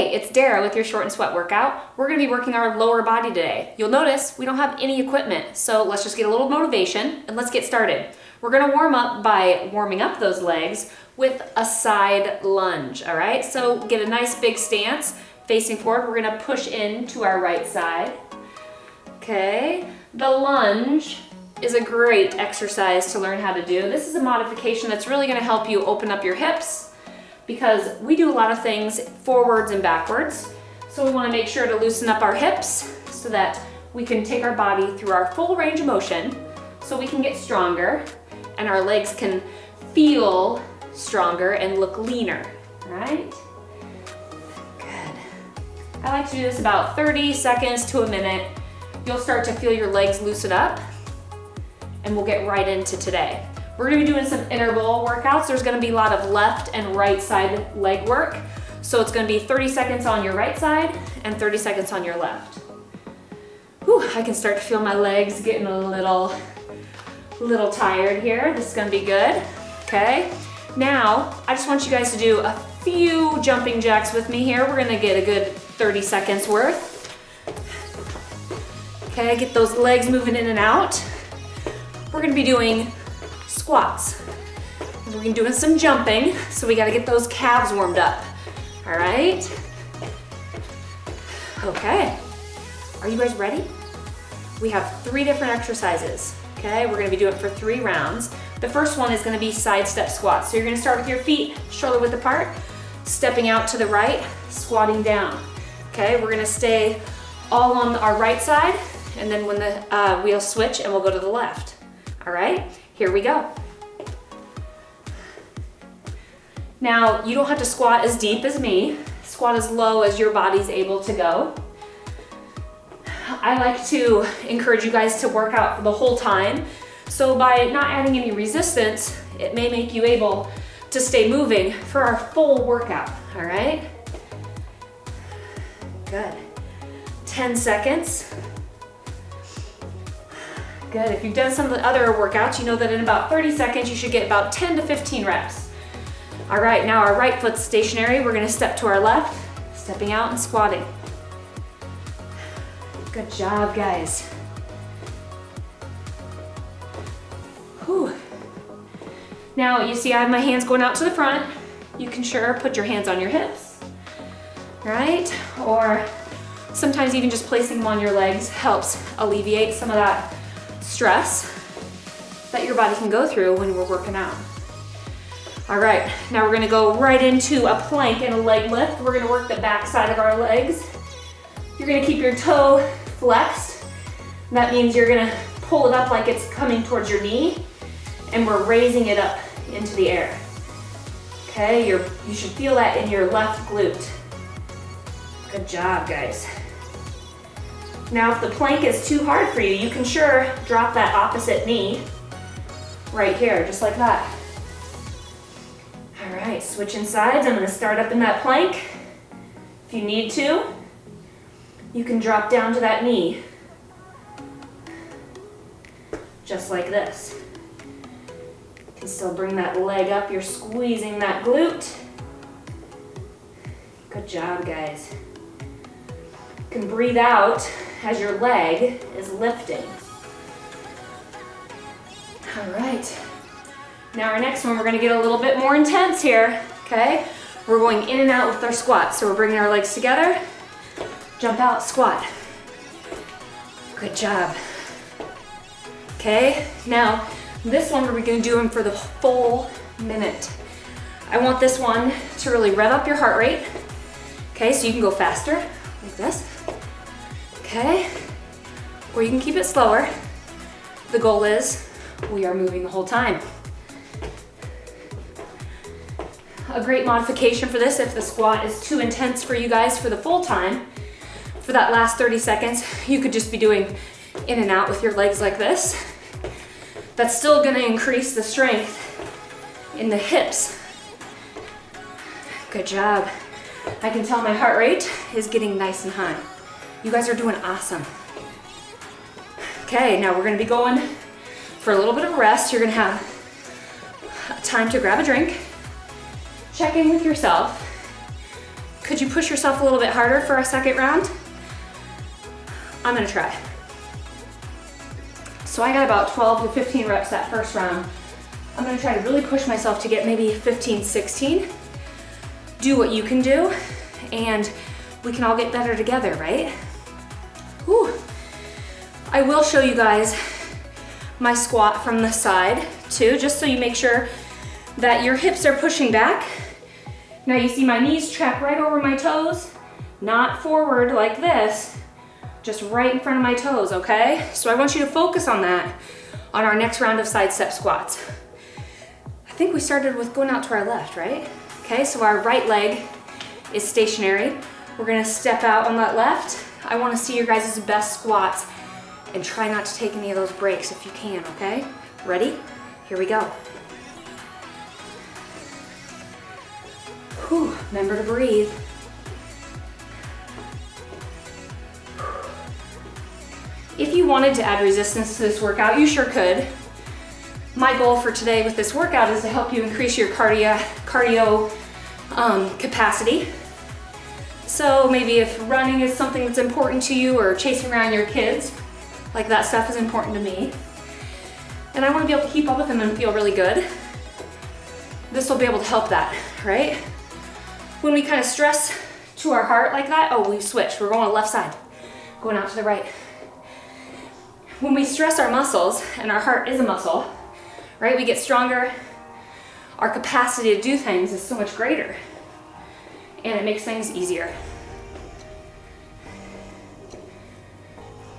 Hey, it's Daira with your short and sweat workout. We're gonna be working our lower body today. You'll notice we don't have any equipment, so let's just get a little motivation and let's get started. We're gonna warm up by warming up those legs with a side lunge, all right? So get a nice big stance, facing forward. We're gonna push into our right side. Okay, the lunge is a great exercise to learn how to do. This is a modification that's really gonna help you open up your hips, because we do a lot of things forwards and backwards. So we want to make sure to loosen up our hips so that we can take our body through our full range of motion so we can get stronger and our legs can feel stronger and look leaner, all right? Good. I like to do this about 30 seconds to a minute. You'll start to feel your legs loosen up and we'll get right into today. We're gonna be doing some interval workouts. There's gonna be a lot of left and right side leg work. So it's gonna be 30 seconds on your right side and 30 seconds on your left. Whew, I can start to feel my legs getting a little tired here. This is gonna be good, okay? Now, I just want you guys to do a few jumping jacks with me here. We're gonna get a good 30 seconds worth. Okay, get those legs moving in and out. We're gonna be doing squats. We're doing some jumping, so we gotta get those calves warmed up. All right? Okay, are you guys ready? We have 3 different exercises, okay? We're gonna be doing it for 3 rounds. The first one is gonna be side step squats. So you're gonna start with your feet shoulder width apart, stepping out to the right, squatting down. Okay, we're gonna stay all on our right side, and then when the wheels switch, and we'll go to the left. All right? Here we go. Now, you don't have to squat as deep as me. Squat as low as your body's able to go. I like to encourage you guys to work out for the whole time. So by not adding any resistance, it may make you able to stay moving for our full workout, all right? Good. 10 seconds. Good, if you've done some of the other workouts, you know that in about 30 seconds, you should get about 10 to 15 reps. All right, now our right foot's stationary. We're gonna step to our left, stepping out and squatting. Good job, guys. Whew. Now, you see I have my hands going out to the front. You can sure put your hands on your hips, right? Or sometimes even just placing them on your legs helps alleviate some of that stress that your body can go through when we're working out. All right, now we're gonna go right into a plank and a leg lift. We're gonna work the back side of our legs. You're gonna keep your toe flexed. That means you're gonna pull it up like it's coming towards your knee, and we're raising it up into the air. Okay, you should feel that in your left glute. Good job, guys. Now, if the plank is too hard for you, you can sure drop that opposite knee right here, just like that. All right, switching sides. I'm gonna start up in that plank. If you need to, you can drop down to that knee, just like this. You can still bring that leg up. You're squeezing that glute. Good job, guys. You can breathe out as your leg is lifting. All right. Now our next one, we're gonna get a little bit more intense here, okay? We're going in and out with our squats. So we're bringing our legs together, jump out, squat. Good job. Okay, now this one we're gonna do them for the full minute. I want this one to really rev up your heart rate. Okay, so you can go faster, like this. Okay, or you can keep it slower. The goal is we are moving the whole time. A great modification for this, if the squat is too intense for you guys for the full time, for that last 30 seconds, you could just be doing in and out with your legs like this. That's still gonna increase the strength in the hips. Good job. I can tell my heart rate is getting nice and high. You guys are doing awesome. Okay, now we're gonna be going for a little bit of rest. You're gonna have time to grab a drink, check in with yourself, Could you push yourself a little bit harder for our second round? I'm gonna try. So I got about 12 to 15 reps that first round. I'm gonna try to really push myself to get maybe 15, 16. Do what you can do, and we can all get better together, right? Whew. I will show you guys my squat from the side too, just so you make sure that your hips are pushing back. Now you see my knees track right over my toes, not forward like this, just right in front of my toes, okay? So I want you to focus on that on our next round of side step squats. I think we started with going out to our left, right? Okay, so our right leg is stationary. We're gonna step out on that left. I wanna see your guys' best squats and try not to take any of those breaks if you can, okay? Ready? Here we go. Whew, remember to breathe. If you wanted to add resistance to this workout, you sure could. My goal for today with this workout is to help you increase your cardio capacity. So maybe if running is something that's important to you, or chasing around your kids, like that stuff is important to me. And I want to be able to keep up with them and feel really good. This will be able to help that, right? When we kind of stress to our heart like that, oh, we switched. We're going to the left side, going out to the right. When we stress our muscles, and our heart is a muscle, right? We get stronger. Our capacity to do things is so much greater, and it makes things easier.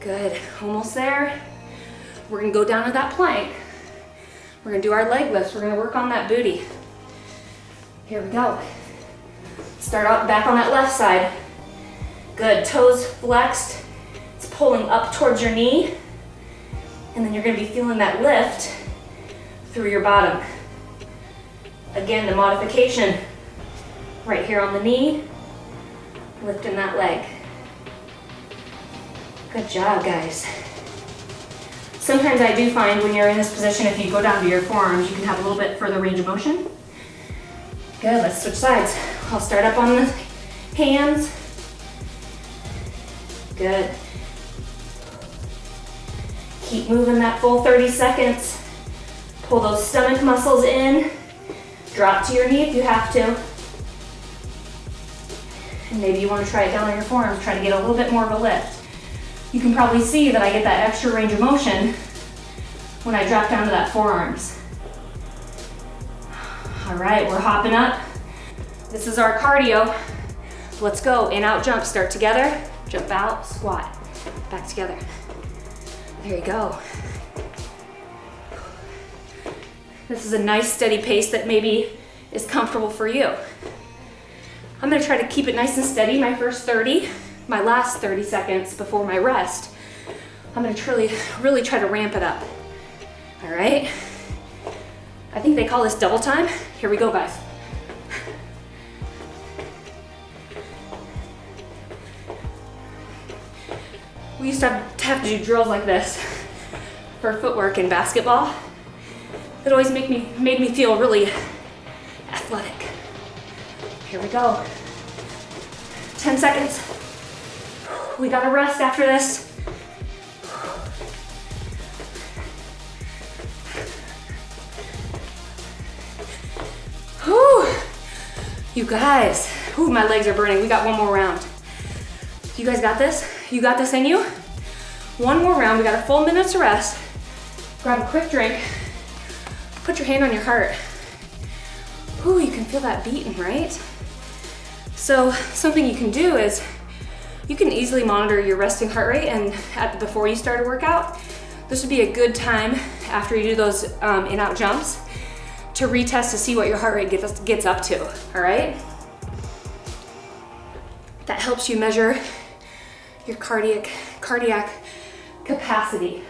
Good, almost there. We're gonna go down to that plank. We're gonna do our leg lifts. We're gonna work on that booty. Here we go. Start out back on that left side. Good, toes flexed. It's pulling up towards your knee. And then you're gonna be feeling that lift through your bottom. Again, the modification right here on the knee, lifting that leg. Good job, guys. Sometimes I do find when you're in this position, if you go down to your forearms, you can have a little bit further range of motion. Good, let's switch sides. I'll start up on the hands. Good. Keep moving that full 30 seconds. Pull those stomach muscles in. Drop to your knee if you have to. And maybe you want to try it down on your forearms, try to get a little bit more of a lift. You can probably see that I get that extra range of motion when I drop down to that forearms. All right, we're hopping up. This is our cardio. Let's go, in, out, jump. Start together, jump out, squat, back together. There you go. This is a nice steady pace that maybe is comfortable for you. I'm gonna try to keep it nice and steady my first 30, my last 30 seconds before my rest. I'm gonna really try to ramp it up. All right? I think they call this double time. Here we go, guys. We used to have to do drills like this for footwork in basketball. It always made me feel really athletic. Here we go. 10 seconds. We gotta rest after this. Whew. You guys, whew, my legs are burning. We got one more round. You guys got this? You got this in you? One more round. We got a full minute to rest. Grab a quick drink. Put your hand on your heart. Ooh, you can feel that beating, right? So something you can do is you can easily monitor your resting heart rate, and before you start a workout, this would be a good time after you do those in-out jumps to retest to see what your heart rate gets up to, all right? That helps you measure your cardiac capacity.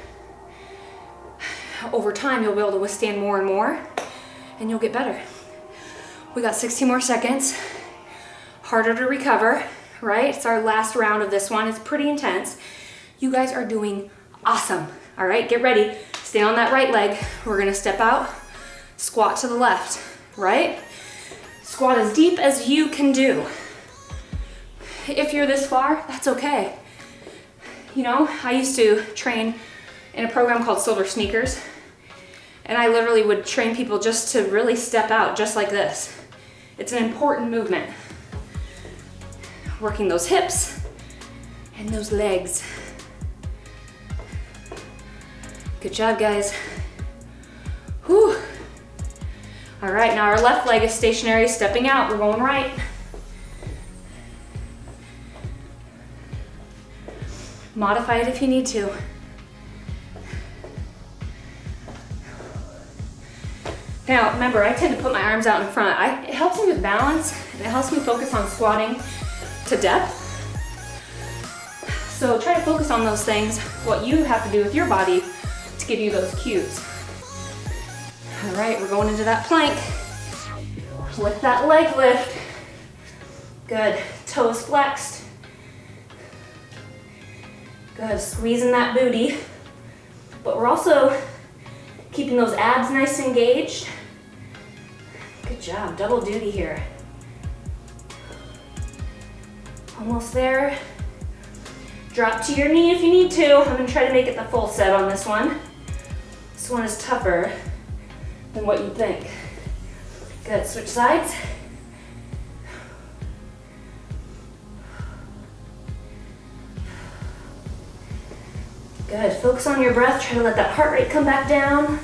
Over time, you'll be able to withstand more and more, and you'll get better. We got 60 more seconds. Harder to recover, right? It's our last round of this one. It's pretty intense. You guys are doing awesome. All right, get ready. Stay on that right leg. We're gonna step out, squat to the left, right? Squat as deep as you can do. if you're this far, that's okay. You know, I used to train in a program called Silver Sneakers, and I literally would train people just to really step out just like this. It's an important movement. Working those hips and those legs. Good job, guys. Whew. All right, now our left leg is stationary, stepping out. We're going right. Modify it if you need to. Now, remember, I tend to put my arms out in front. It helps me with balance, and it helps me focus on squatting to depth. So try to focus on those things, what you have to do with your body to give you those cues. All right, we're going into that plank with that leg lift. Good, toes flexed. Good, squeezing that booty. But we're also keeping those abs nice and engaged. Good job, double duty here. Almost there. Drop to your knee if you need to. I'm gonna try to make it the full set on this one. This one is tougher than what you'd think. Good, switch sides. Good, focus on your breath. Try to let that heart rate come back down.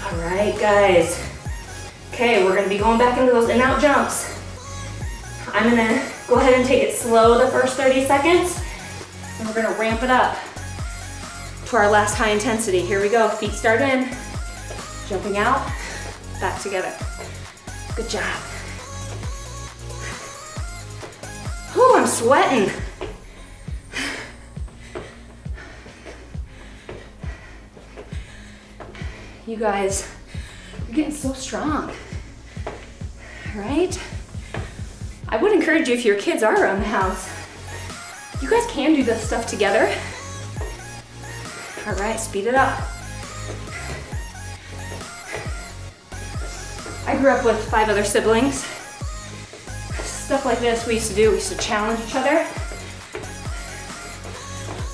All right, guys. Okay, we're gonna be going back into those in-out jumps. I'm gonna go ahead and take it slow the first 30 seconds, and we're gonna ramp it up to our last high intensity. Here we go, feet start in, jumping out, back together. Good job. Whew, I'm sweating. You guys, you're getting so strong, right? I would encourage you, if your kids are around the house, you guys can do this stuff together. All right, speed it up. I grew up with 5 other siblings. Stuff like this we used to do. We used to challenge each other.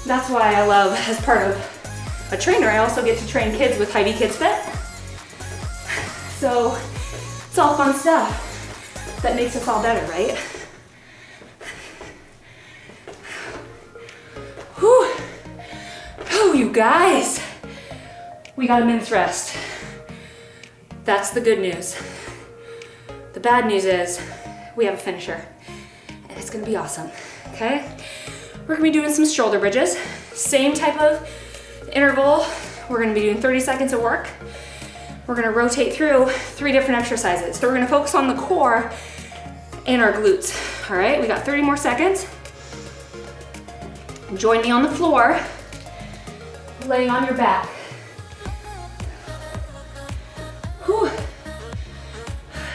That's why I love, as part of a trainer, I also get to train kids with Hy-Vee Kids Fit. So it's all fun stuff that makes us all better, right? Whew. Oh, you guys. We got a minute's rest. That's the good news. The bad news is we have a finisher, and it's gonna be awesome, okay? We're gonna be doing some shoulder bridges. Same type of interval. We're gonna be doing 30 seconds of work. We're gonna rotate through 3 different exercises. So we're gonna focus on the core and our glutes, all right? We got 30 more seconds. Join me on the floor, laying on your back. Whew.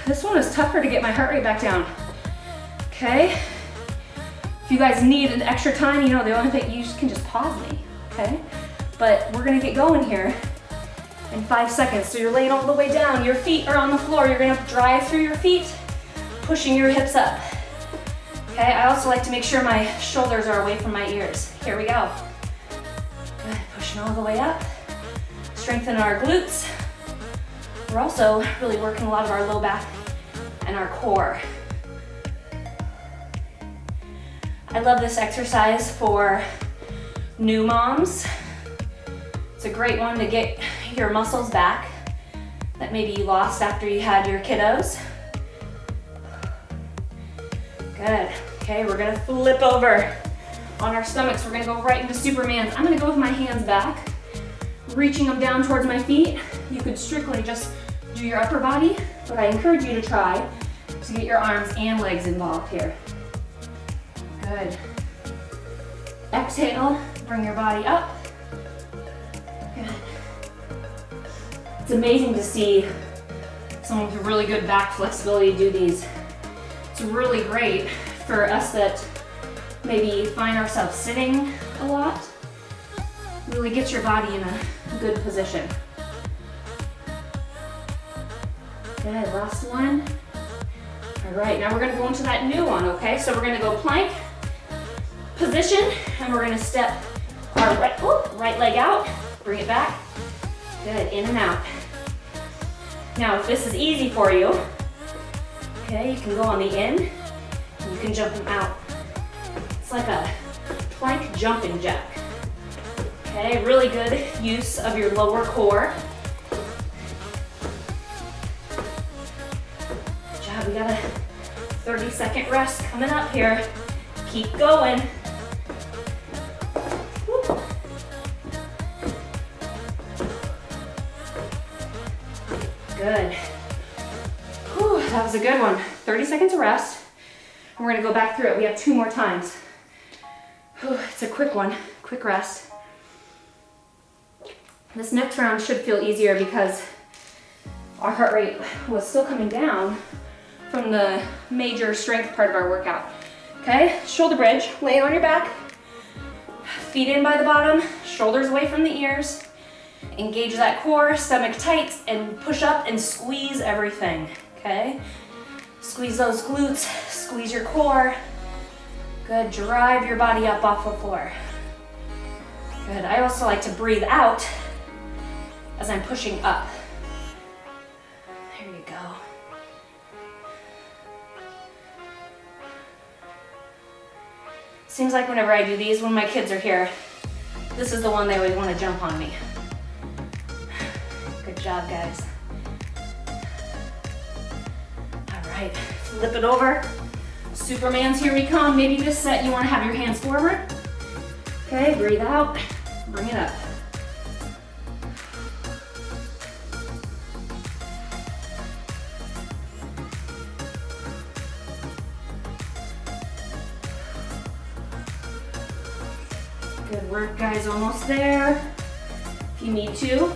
This one is tougher to get my heart rate back down, okay? If you guys need an extra time, you know, the only thing, you can just pause me, okay? But we're gonna get going here in 5 seconds. So you're laying all the way down, your feet are on the floor, you're gonna drive through your feet, pushing your hips up. Okay, I also like to make sure my shoulders are away from my ears. Here we go. Good, pushing all the way up. Strengthen our glutes. We're also really working a lot of our low back and our core. I love this exercise for new moms. It's a great one to get your muscles back that maybe you lost after you had your kiddos. Good. Okay, we're gonna flip over on our stomachs. We're gonna go right into Superman. I'm gonna go with my hands back, reaching them down towards my feet. You could strictly just do your upper body, but I encourage you to try to get your arms and legs involved here. Good. Exhale, bring your body up. Good. It's amazing to see someone with really good back flexibility do these. It's really great for us that maybe find ourselves sitting a lot. Really gets your body in a good position. Good, last one. All right, now we're gonna go into that new one, okay? So we're gonna go plank position, and we're gonna step our right leg out, bring it back. Good, in and out. Now, if this is easy for you, okay, you can go on the in, and you can jump them out. It's like a plank jumping jack. Okay, really good use of your lower core. Good job, we got a 30-second rest coming up here. Keep going. Woo. Good. Whew, that was a good one. 30 seconds of rest. And we're gonna go back through it. We have 2 more times. Whew, it's a quick one, quick rest. This next round should feel easier because our heart rate was still coming down from the major strength part of our workout. Okay, shoulder bridge, lay on your back, feet in by the bottom, shoulders away from the ears. Engage that core, stomach tight, and push up and squeeze everything, okay? Squeeze those glutes, squeeze your core. Good, drive your body up off the floor. Good, I also like to breathe out as I'm pushing up. There you go. Seems like whenever I do these, when my kids are here, this is the one they always want to jump on me. Good job, guys. All right, flip it over. Superman's here we come. Maybe this set you want to have your hands forward. Okay, breathe out, bring it up. Good work, guys, almost there. If you need to,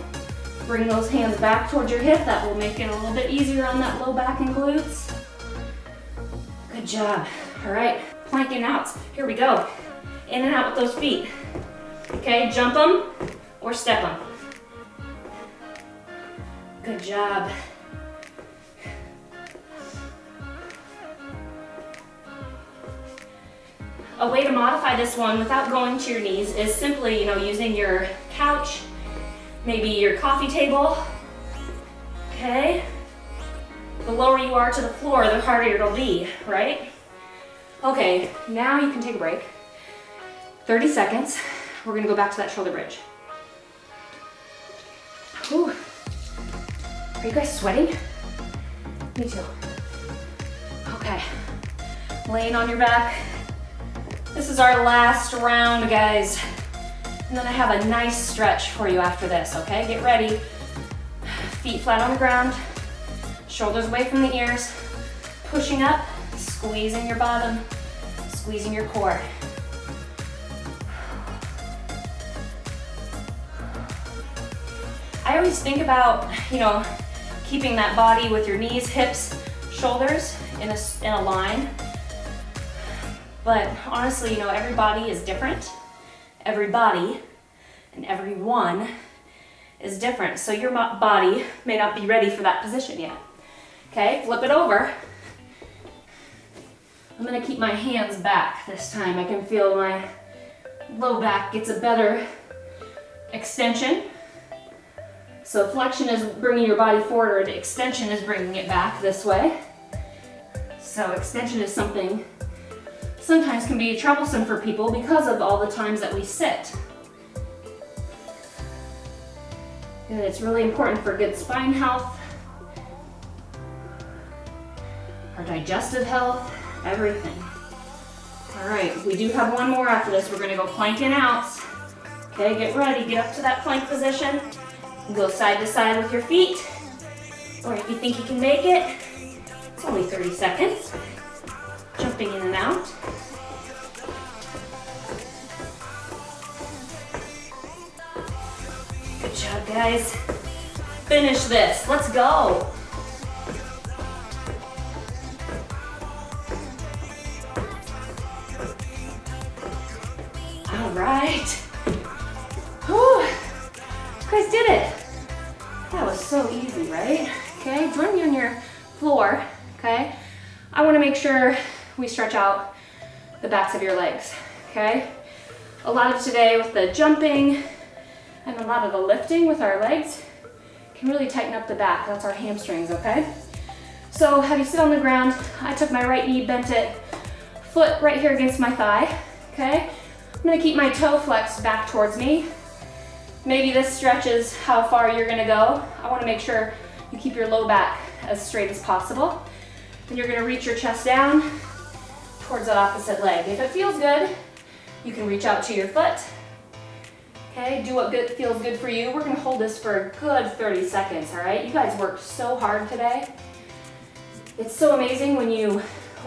bring those hands back towards your hip. That will make it a little bit easier on that low back and glutes. Good job. All right, planking out. Here we go. In and out with those feet. Okay, jump them or step them. Good job. A way to modify this one without going to your knees is simply, using your couch, maybe your coffee table. Okay? The lower you are to the floor, the harder it'll be, right? Okay, now you can take a break. 30 seconds. We're gonna go back to that shoulder bridge. Whew. Are you guys sweating? Me too. Okay. Laying on your back. This is our last round, guys. And then I have a nice stretch for you after this, okay? Get ready. Feet flat on the ground. Shoulders away from the ears. Pushing up, squeezing your bottom, squeezing your core. I always think about, keeping that body with your knees, hips, shoulders in a line. But honestly, every body is different. Every body and everyone is different. So your body may not be ready for that position yet. Okay, flip it over. I'm gonna keep my hands back this time. I can feel my low back gets a better extension. So flexion is bringing your body forward, extension is bringing it back this way. So extension is something sometimes can be troublesome for people because of all the times that we sit. And it's really important for good spine health, our digestive health, everything. All right, we do have one more after this. We're gonna go planking out. Okay, get ready, get up to that plank position. Go side to side with your feet. Or if you think you can make it, it's only 30 seconds. Jumping in and out. Good job, guys. Finish this. Let's go. All right. Whew. You guys did it. That was so easy, right? Okay, join me on your floor, okay, I want to make sure we stretch out the backs of your legs, okay? A lot of today with the jumping and a lot of the lifting with our legs can really tighten up the back. That's our hamstrings, okay? So have you sit on the ground. I took my right knee, bent it, foot right here against my thigh, okay? I'm gonna keep my toe flexed back towards me. Maybe this stretches how far you're gonna go. I wanna make sure you keep your low back as straight as possible. Then you're gonna reach your chest down towards that opposite leg. If it feels good, you can reach out to your foot. Okay, do what feels good for you. We're gonna hold this for a good 30 seconds, all right? You guys worked so hard today. It's so amazing when you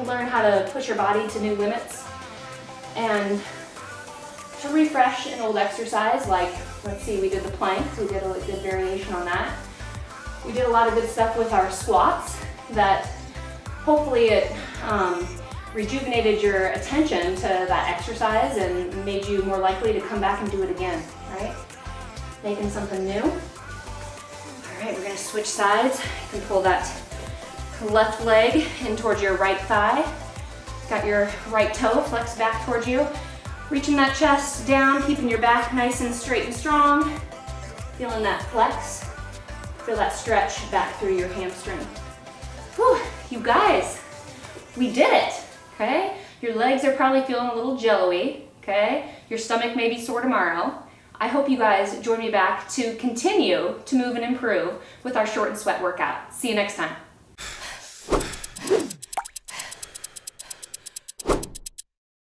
learn how to push your body to new limits and to refresh an old exercise. Like, let's see, we did the plank. We did a good variation on that. We did a lot of good stuff with our squats that hopefully it rejuvenated your attention to that exercise and made you more likely to come back and do it again, right? Making something new. All right, we're gonna switch sides. You can pull that left leg in towards your right thigh. Got your right toe flexed back towards you. Reaching that chest down, keeping your back nice and straight and strong. Feeling that flex. Feel that stretch back through your hamstring. Whew, you guys, we did it, okay? Your legs are probably feeling a little jello-y, okay? Your stomach may be sore tomorrow. I hope you guys join me back to continue to move and improve with our short and sweat workout. See you next time.